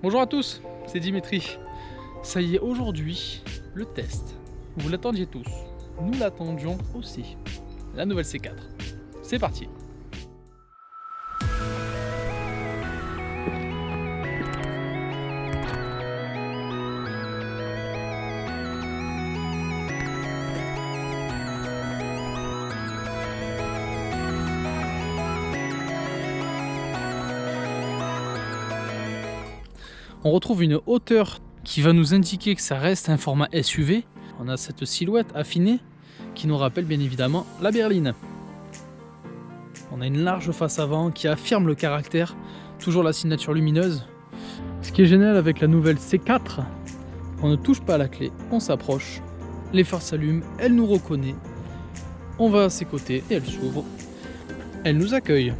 Bonjour à tous, c'est Dimitri. Ça y est, aujourd'hui, le test. Vous l'attendiez tous, nous l'attendions aussi. La nouvelle C4. C'est parti. On retrouve une hauteur qui va nous indiquer que ça reste un format SUV. On a cette silhouette affinée qui nous rappelle bien évidemment la berline. On a une large face avant qui affirme le caractère, toujours la signature lumineuse. Ce qui est génial avec la nouvelle C4, on ne touche pas à la clé, on s'approche, les phares s'allument, elle nous reconnaît, on va à ses côtés et elle s'ouvre, elle nous accueille.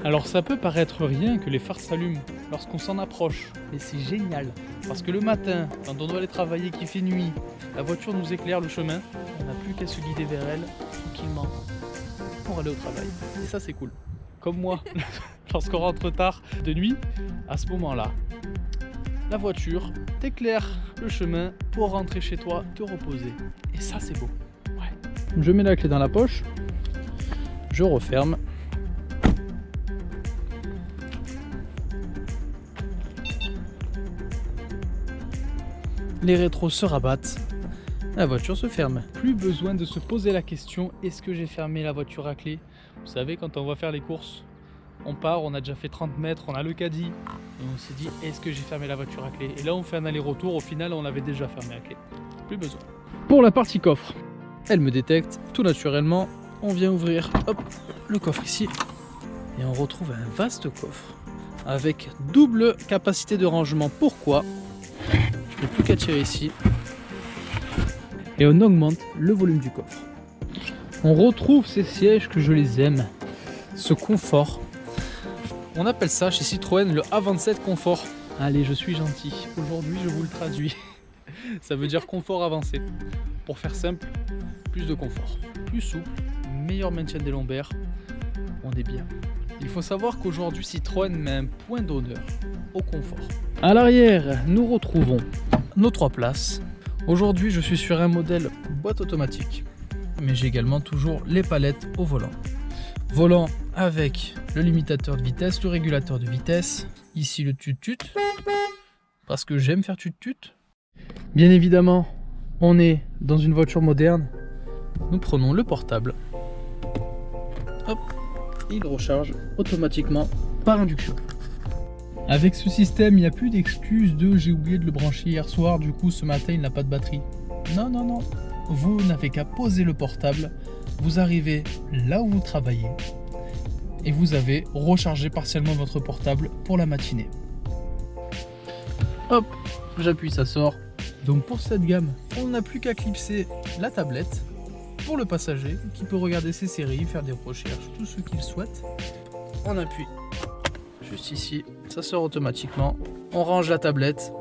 Alors ça peut paraître rien que les phares s'allument lorsqu'on s'en approche, mais c'est génial parce que le matin, quand on doit aller travailler, qu'il fait nuit, la voiture nous éclaire le chemin, on n'a plus qu'à se guider vers elle tranquillement pour aller au travail. Et ça c'est cool. Comme moi, lorsqu'on rentre tard de nuit, à ce moment-là, la voiture t'éclaire le chemin pour rentrer chez toi, te reposer. Et ça c'est beau. Ouais. Je mets la clé dans la poche, je referme. Les rétros se rabattent, la voiture se ferme. Plus besoin de se poser la question, est-ce que j'ai fermé la voiture à clé? Vous savez, quand on va faire les courses, on part, on a déjà fait 30 mètres, on a le caddie, et on s'est dit, est-ce que j'ai fermé la voiture à clé? Et là on fait un aller-retour, au final on l'avait déjà fermé à clé. Plus besoin. Pour la partie coffre, elle me détecte tout naturellement, on vient ouvrir hop, le coffre ici, et on retrouve un vaste coffre, avec double capacité de rangement. Pourquoi? Je n'ai plus qu'à tirer ici et on augmente le volume du coffre. On retrouve ces sièges que je les aime, ce confort. On appelle ça chez Citroën le A27 confort. Allez, je suis gentil, aujourd'hui je vous le traduis. Ça veut dire confort avancé. Pour faire simple, plus de confort, plus souple, meilleur maintien des lombaires, on est bien. Il faut savoir qu'aujourd'hui Citroën met un point d'honneur au confort. À l'arrière, nous retrouvons nos 3 places. Aujourd'hui, je suis sur un modèle boîte automatique, mais j'ai également toujours les palettes au volant. Volant avec le limitateur de vitesse, le régulateur de vitesse, ici le tut-tut, parce que j'aime faire tut-tut. Bien évidemment, on est dans une voiture moderne. Nous prenons le portable. Hop, il recharge automatiquement par induction. Avec ce système, il n'y a plus d'excuses de j'ai oublié de le brancher hier soir, du coup ce matin il n'a pas de batterie. Non, non, non. Vous n'avez qu'à poser le portable, vous arrivez là où vous travaillez et vous avez rechargé partiellement votre portable pour la matinée. Hop, j'appuie, ça sort. Donc pour cette gamme, on n'a plus qu'à clipser la tablette pour le passager qui peut regarder ses séries, faire des recherches, tout ce qu'il souhaite. On appuie juste ici, ça sort automatiquement. On range la tablette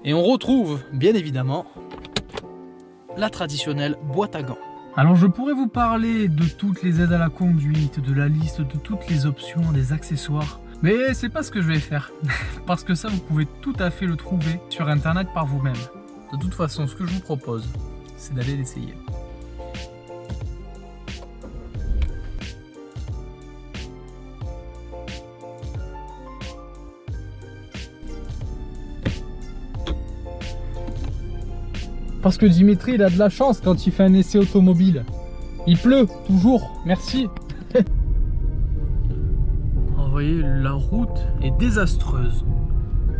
et on retrouve bien évidemment la traditionnelle boîte à gants. Alors je pourrais vous parler de toutes les aides à la conduite, de la liste de toutes les options, des accessoires, mais c'est pas ce que je vais faire parce que ça vous pouvez tout à fait le trouver sur internet par vous-même. De toute façon, ce que je vous propose, c'est d'aller l'essayer. Parce que Dimitri, il a de la chance quand il fait un essai automobile. Il pleut, toujours, merci. Vous voyez, la route est désastreuse.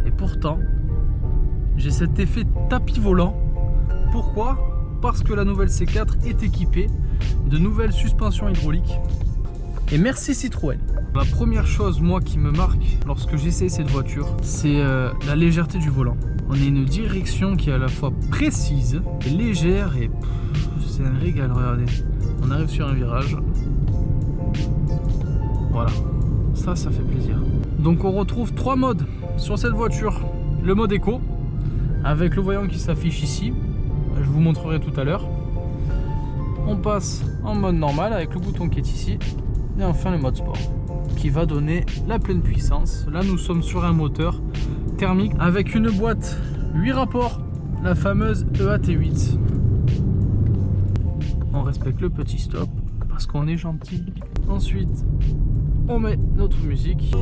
Et pourtant, j'ai cet effet tapis volant. Pourquoi? Parce que la nouvelle C4 est équipée de nouvelles suspensions hydrauliques. Et merci Citroën. La première chose, moi, qui me marque lorsque j'essaie cette voiture, c'est la légèreté du volant. On a une direction qui est à la fois précise et légère et c'est un régal, regardez. On arrive sur un virage. Voilà, ça fait plaisir. Donc on retrouve 3 modes sur cette voiture. Le mode éco, avec le voyant qui s'affiche ici. Je vous montrerai tout à l'heure. On passe en mode normal avec le bouton qui est ici. Et enfin le mode sport. qui va donner la pleine puissance. Là nous sommes sur un moteur thermique avec une boîte 8 rapports, la fameuse EAT8. On respecte le petit stop parce qu'on est gentil. Ensuite on met notre musique.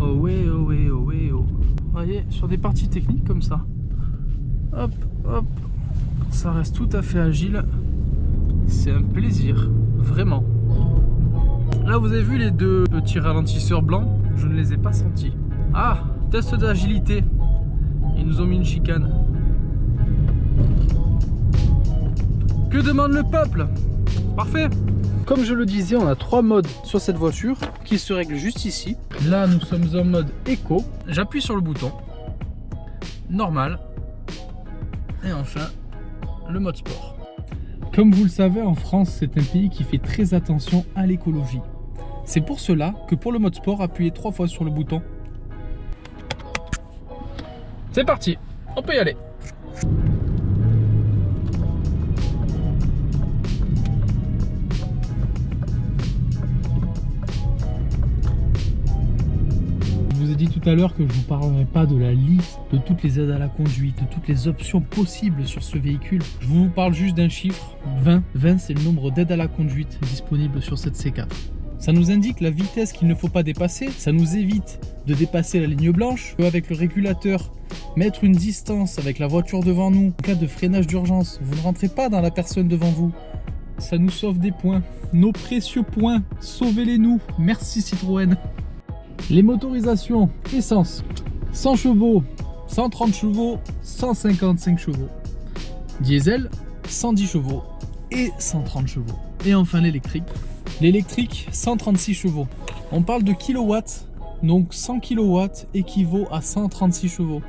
Oh ouais, oh ouais, oh ouais, oh. Vous voyez, sur des parties techniques comme ça, hop, hop, ça reste tout à fait agile. C'est un plaisir, vraiment. Là, vous avez vu les deux petits ralentisseurs blancs, je ne les ai pas sentis. Ah, test d'agilité. Ils nous ont mis une chicane. Que demande le peuple? Parfait. Comme je le disais, on a 3 modes sur cette voiture qui se règlent juste ici. Là, nous sommes en mode éco. J'appuie sur le bouton. Normal. Et enfin, le mode sport. Comme vous le savez, en France, c'est un pays qui fait très attention à l'écologie. C'est pour cela que pour le mode sport, appuyez 3 fois sur le bouton. C'est parti, on peut y aller. Je vous ai dit tout à l'heure que je ne vous parlerai pas de la liste de toutes les aides à la conduite, de toutes les options possibles sur ce véhicule. Je vous parle juste d'un chiffre, 20. 20, c'est le nombre d'aides à la conduite disponibles sur cette C4. Ça nous indique la vitesse qu'il ne faut pas dépasser, ça nous évite de dépasser la ligne blanche. Avec le régulateur, mettre une distance avec la voiture devant nous. En cas de freinage d'urgence, vous ne rentrez pas dans la personne devant vous. Ça nous sauve des points, nos précieux points, sauvez-les nous, merci Citroën. Les motorisations, essence, 100 chevaux, 130 chevaux, 155 chevaux. Diesel, 110 chevaux et 130 chevaux. Et enfin l'électrique. L'électrique, 136 chevaux. On parle de kilowatts, donc 100 kilowatts équivaut à 136 chevaux.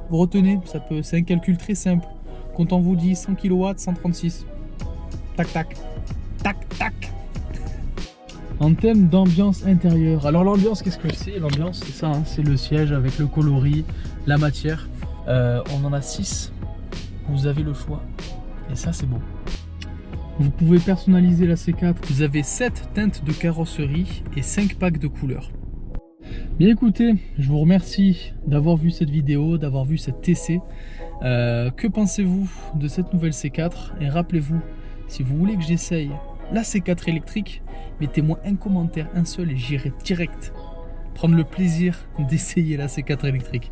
Vous retenez, c'est un calcul très simple. Quand on vous dit 100 kilowatts, 136. Tac, tac, tac, tac. En termes d'ambiance intérieure, alors l'ambiance, qu'est-ce que c'est? L'ambiance, c'est ça, hein, c'est le siège avec le coloris, la matière. On en a 6, vous avez le choix. Et ça, c'est beau. Vous pouvez personnaliser la C4. Vous avez 7 teintes de carrosserie et 5 packs de couleurs. Bien écoutez, je vous remercie d'avoir vu cette vidéo, d'avoir vu cette TC. Que pensez-vous de cette nouvelle C4? Et rappelez-vous, si vous voulez que j'essaye la C4 électrique, mettez-moi un commentaire, un seul, et j'irai direct prendre le plaisir d'essayer la C4 électrique.